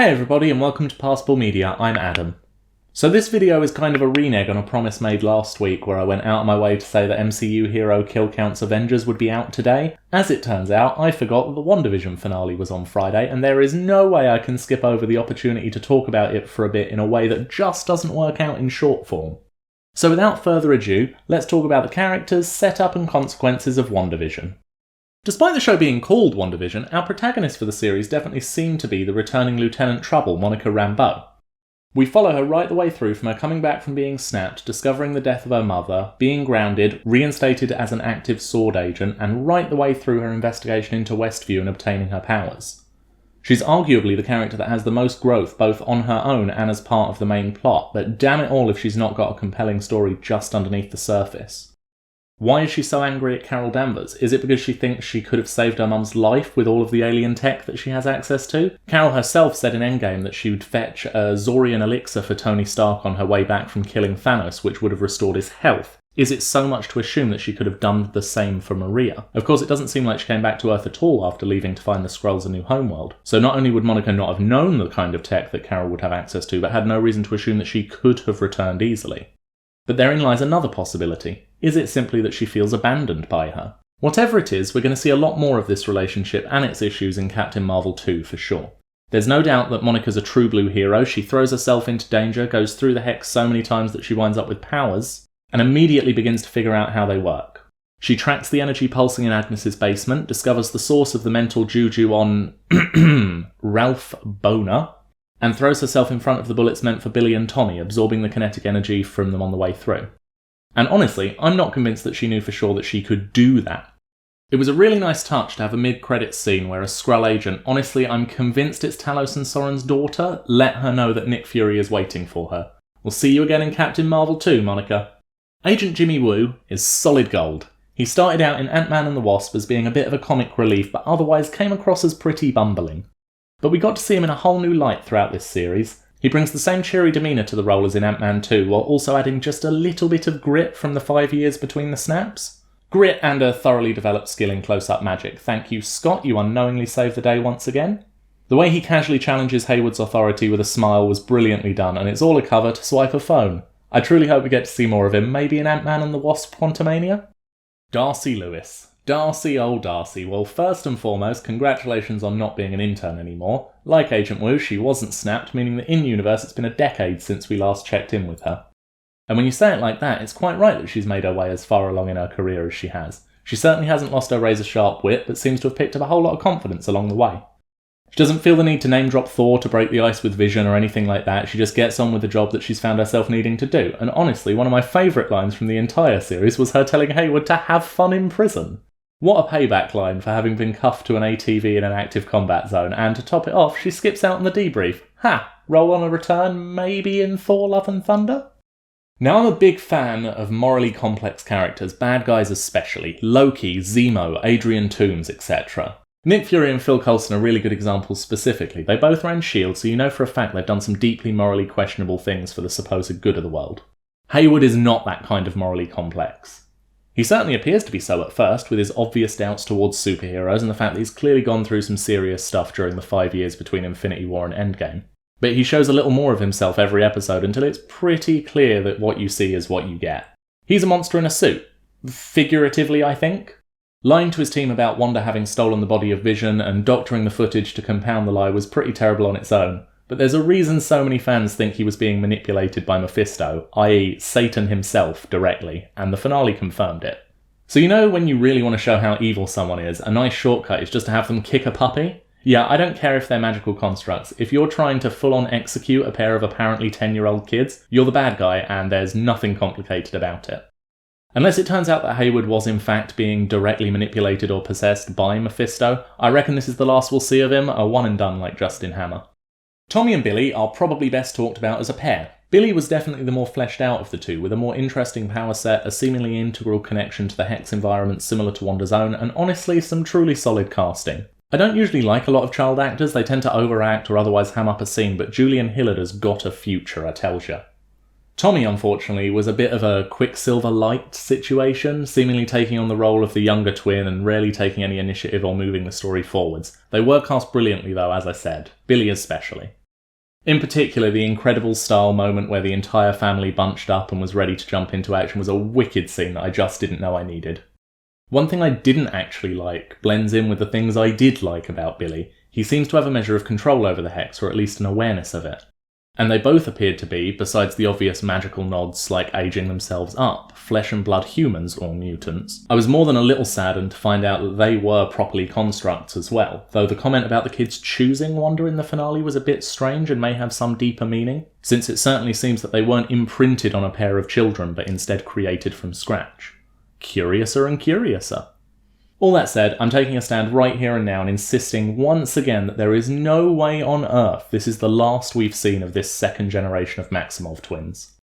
Hey everybody and welcome to Passable Media, I'm Adam. So this video is kind of a renege on a promise made last week where I went out of my way to say that MCU hero Kill Count's Avengers would be out today. As it turns out, I forgot that the WandaVision finale was on Friday and there is no way I can skip over the opportunity to talk about it for a bit in a way that just doesn't work out in short form. So without further ado, let's talk about the characters, setup and consequences of WandaVision. Despite the show being called WandaVision, our protagonist for the series definitely seemed to be the returning Lieutenant Trouble, Monica Rambeau. We follow her right the way through from her coming back from being snapped, discovering the death of her mother, being grounded, reinstated as an active sword agent, and right the way through her investigation into Westview and obtaining her powers. She's arguably the character that has the most growth both on her own and as part of the main plot, but damn it all if she's not got a compelling story just underneath the surface. Why is she so angry at Carol Danvers? Is it because she thinks she could have saved her mum's life with all of the alien tech that she has access to? Carol herself said in Endgame that she would fetch a Zorian elixir for Tony Stark on her way back from killing Thanos, which would have restored his health. Is it so much to assume that she could have done the same for Maria? Of course, it doesn't seem like she came back to Earth at all after leaving to find the Skrulls a new homeworld. So not only would Monica not have known the kind of tech that Carol would have access to, but had no reason to assume that she could have returned easily. But therein lies another possibility. Is it simply that she feels abandoned by her? Whatever it is, we're going to see a lot more of this relationship and its issues in Captain Marvel 2 for sure. There's no doubt that Monica's a true blue hero. She throws herself into danger, goes through the hex so many times that she winds up with powers, and immediately begins to figure out how they work. She tracks the energy pulsing in Agnes's basement, discovers the source of the mental juju on Ralph Boner, and throws herself in front of the bullets meant for Billy and Tommy, absorbing the kinetic energy from them on the way through. And honestly, I'm not convinced that she knew for sure that she could do that. It was a really nice touch to have a mid-credits scene where a Skrull agent, honestly I'm convinced it's Talos and Soren's daughter, let her know that Nick Fury is waiting for her. We'll see you again in Captain Marvel 2, Monica. Agent Jimmy Woo is solid gold. He started out in Ant-Man and the Wasp as being a bit of a comic relief, but otherwise came across as pretty bumbling. But we got to see him in a whole new light throughout this series. He brings the same cheery demeanour to the role as in Ant-Man 2, while also adding just a little bit of grit from the 5 years between the snaps. Grit and a thoroughly developed skill in close-up magic. Thank you, Scott, you unknowingly saved the day once again. The way he casually challenges Hayward's authority with a smile was brilliantly done, and it's all a cover to swipe a phone. I truly hope we get to see more of him, maybe in Ant-Man and the Wasp Quantumania? Darcy Lewis. Darcy, old Darcy. Well, first and foremost, congratulations on not being an intern anymore. Like Agent Woo, she wasn't snapped, meaning that in-universe it's been a decade since we last checked in with her. And when you say it like that, it's quite right that she's made her way as far along in her career as she has. She certainly hasn't lost her razor-sharp wit, but seems to have picked up a whole lot of confidence along the way. She doesn't feel the need to name-drop Thor to break the ice with Vision or anything like that. She just gets on with the job that she's found herself needing to do. And honestly, one of my favourite lines from the entire series was her telling Hayward to have fun in prison. What a payback line for having been cuffed to an ATV in an active combat zone, and to top it off, she skips out on the debrief. Ha! Roll on a return, maybe in Thor Love and Thunder? Now I'm a big fan of morally complex characters, bad guys especially. Loki, Zemo, Adrian Toomes, etc. Nick Fury and Phil Coulson are really good examples specifically. They both ran S.H.I.E.L.D., so you know for a fact they've done some deeply morally questionable things for the supposed good of the world. Hayward is not that kind of morally complex. He certainly appears to be so at first, with his obvious doubts towards superheroes and the fact that he's clearly gone through some serious stuff during the 5 years between Infinity War and Endgame. But he shows a little more of himself every episode until it's pretty clear that what you see is what you get. He's a monster in a suit. Figuratively, I think. Lying to his team about Wanda having stolen the body of Vision and doctoring the footage to compound the lie was pretty terrible on its own. But there's a reason so many fans think he was being manipulated by Mephisto, i.e. Satan himself, directly, and the finale confirmed it. So you know when you really want to show how evil someone is, a nice shortcut is just to have them kick a puppy? Yeah, I don't care if they're magical constructs. If you're trying to full-on execute a pair of apparently 10-year-old kids, you're the bad guy and there's nothing complicated about it. Unless it turns out that Hayward was in fact being directly manipulated or possessed by Mephisto, I reckon this is the last we'll see of him, a one and done like Justin Hammer. Tommy and Billy are probably best talked about as a pair. Billy was definitely the more fleshed out of the two, with a more interesting power set, a seemingly integral connection to the Hex environment similar to Wanda's own, and honestly some truly solid casting. I don't usually like a lot of child actors, they tend to overact or otherwise ham up a scene, but Julian Hillard has got a future, I tells ya. Tommy, unfortunately, was a bit of a Quicksilver light situation, seemingly taking on the role of the younger twin and rarely taking any initiative or moving the story forwards. They were cast brilliantly though, as I said, Billy especially. In particular, the incredible style moment where the entire family bunched up and was ready to jump into action was a wicked scene that I just didn't know I needed. One thing I didn't actually like blends in with the things I did like about Billy. He seems to have a measure of control over the hex, or at least an awareness of it. And they both appeared to be, besides the obvious magical nods like aging themselves up, flesh and blood humans or mutants. I was more than a little saddened to find out that they were properly constructs as well, though the comment about the kids choosing Wanda in the finale was a bit strange and may have some deeper meaning, since it certainly seems that they weren't imprinted on a pair of children but instead created from scratch. Curiouser and curiouser. All that said, I'm taking a stand right here and now and insisting once again that there is no way on earth this is the last we've seen of this second generation of Maximoff twins.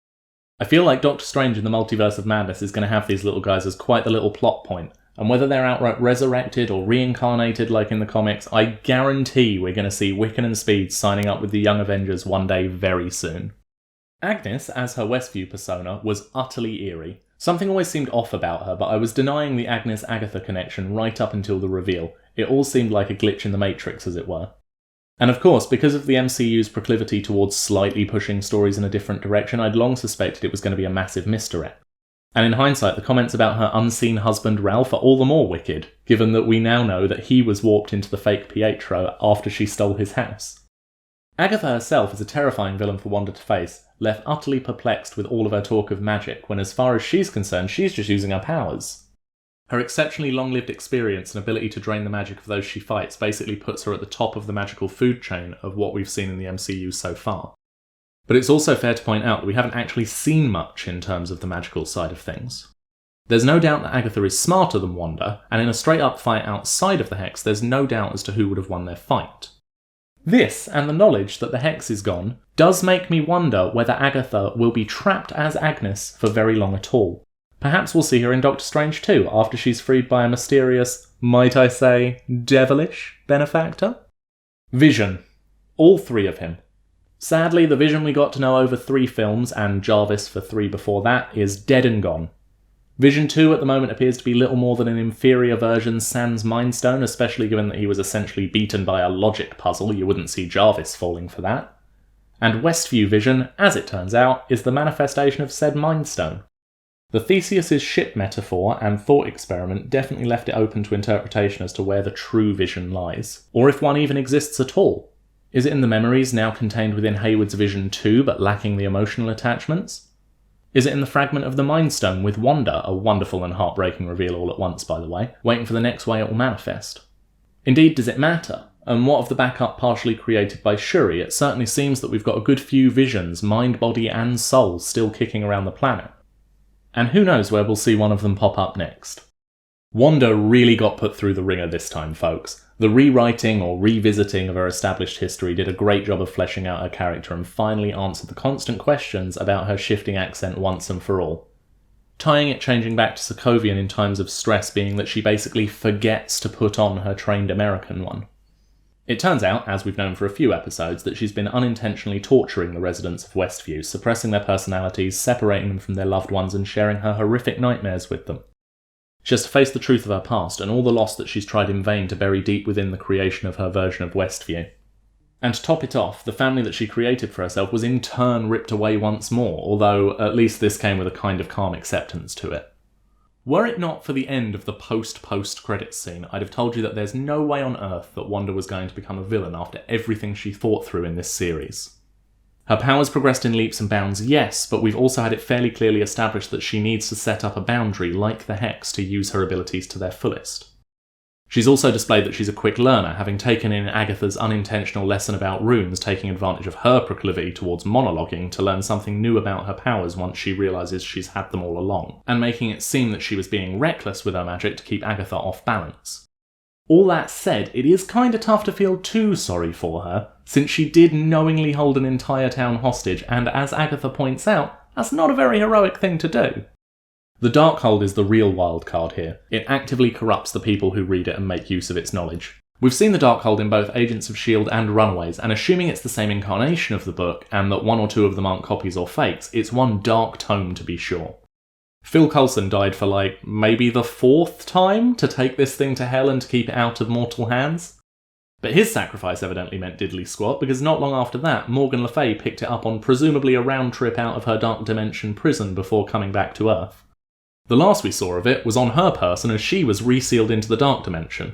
I feel like Doctor Strange in the Multiverse of Madness is going to have these little guys as quite the little plot point, and whether they're outright resurrected or reincarnated like in the comics, I guarantee we're going to see Wiccan and Speed signing up with the Young Avengers one day very soon. Agnes, as her Westview persona, was utterly eerie. Something always seemed off about her, but I was denying the Agnes-Agatha connection right up until the reveal. It all seemed like a glitch in the Matrix, as it were. And of course, because of the MCU's proclivity towards slightly pushing stories in a different direction, I'd long suspected it was going to be a massive misdirect. And in hindsight, the comments about her unseen husband Ralph are all the more wicked, given that we now know that he was warped into the fake Pietro after she stole his house. Agatha herself is a terrifying villain for Wanda to face, left utterly perplexed with all of her talk of magic, when as far as she's concerned, she's just using her powers. Her exceptionally long-lived experience and ability to drain the magic of those she fights basically puts her at the top of the magical food chain of what we've seen in the MCU so far. But it's also fair to point out that we haven't actually seen much in terms of the magical side of things. There's no doubt that Agatha is smarter than Wanda, and in a straight-up fight outside of the Hex, there's no doubt as to who would have won their fight. This, and the knowledge that the Hex is gone, does make me wonder whether Agatha will be trapped as Agnes for very long at all. Perhaps we'll see her in Doctor Strange too, after she's freed by a mysterious, might I say, devilish benefactor? Vision. All three of him. Sadly, the Vision we got to know over 3 films, and Jarvis for 3 before that, is dead and gone. Vision 2 at the moment appears to be little more than an inferior version sans Mind Stone, especially given that he was essentially beaten by a logic puzzle. You wouldn't see Jarvis falling for that. And Westview Vision, as it turns out, is the manifestation of said Mind Stone. The Theseus' ship metaphor and thought experiment definitely left it open to interpretation as to where the true Vision lies, or if one even exists at all. Is it in the memories now contained within Hayward's Vision 2 but lacking the emotional attachments? Is it in the fragment of the Mind Stone with Wanda, a wonderful and heartbreaking reveal all at once by the way, waiting for the next way it will manifest? Indeed, does it matter? And what of the backup partially created by Shuri? It certainly seems that we've got a good few Visions, mind, body and soul, still kicking around the planet. And who knows where we'll see one of them pop up next. Wanda really got put through the ringer this time, folks. The rewriting or revisiting of her established history did a great job of fleshing out her character and finally answered the constant questions about her shifting accent once and for all. Tying it changing back to Sokovian in times of stress being that she basically forgets to put on her trained American one. It turns out, as we've known for a few episodes, that she's been unintentionally torturing the residents of Westview, suppressing their personalities, separating them from their loved ones and sharing her horrific nightmares with them. She has to face the truth of her past and all the loss that she's tried in vain to bury deep within the creation of her version of Westview. And to top it off, the family that she created for herself was in turn ripped away once more, although at least this came with a kind of calm acceptance to it. Were it not for the end of the post-credits scene, I'd have told you that there's no way on earth that Wanda was going to become a villain after everything she thought through in this series. Her powers progressed in leaps and bounds, yes, but we've also had it fairly clearly established that she needs to set up a boundary, like the Hex, to use her abilities to their fullest. She's also displayed that she's a quick learner, having taken in Agatha's unintentional lesson about runes, taking advantage of her proclivity towards monologuing to learn something new about her powers once she realises she's had them all along, and making it seem that she was being reckless with her magic to keep Agatha off balance. All that said, it is kinda tough to feel too sorry for her, since she did knowingly hold an entire town hostage, and as Agatha points out, that's not a very heroic thing to do. The Darkhold is the real wild card here. It actively corrupts the people who read it and make use of its knowledge. We've seen the Darkhold in both Agents of S.H.I.E.L.D. and Runaways, and assuming it's the same incarnation of the book, and that 1 or 2 of them aren't copies or fakes, it's one dark tome to be sure. Phil Coulson died for maybe the 4th time to take this thing to hell and to keep it out of mortal hands. But his sacrifice evidently meant diddly squat, because not long after that, Morgan Le Fay picked it up on presumably a round trip out of her Dark Dimension prison before coming back to Earth. The last we saw of it was on her person as she was resealed into the Dark Dimension.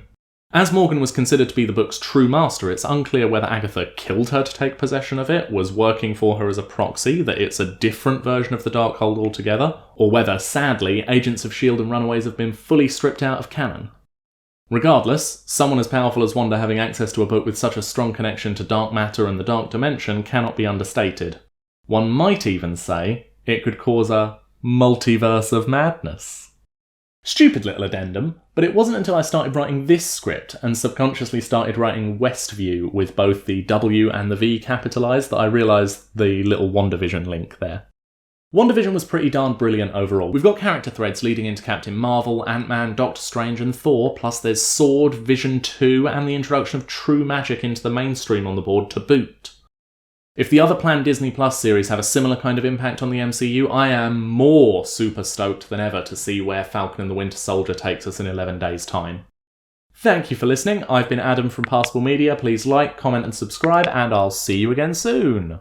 As Morgan was considered to be the book's true master, it's unclear whether Agatha killed her to take possession of it, was working for her as a proxy, that it's a different version of the Darkhold altogether, or whether, sadly, Agents of S.H.I.E.L.D. and Runaways have been fully stripped out of canon. Regardless, someone as powerful as Wanda having access to a book with such a strong connection to dark matter and the Dark Dimension cannot be understated. One might even say it could cause a multiverse of madness. Stupid little addendum, but it wasn't until I started writing this script and subconsciously started writing Westview with both the W and the V capitalised that I realised the little WandaVision link there. WandaVision was pretty darn brilliant overall. We've got character threads leading into Captain Marvel, Ant-Man, Doctor Strange and Thor, plus there's Sword, Vision 2 and the introduction of true magic into the mainstream on the board to boot. If the other planned Disney Plus series have a similar kind of impact on the MCU, I am more super stoked than ever to see where Falcon and the Winter Soldier takes us in 11 days' time. Thank you for listening. I've been Adam from Passable Media. Please like, comment and subscribe, and I'll see you again soon.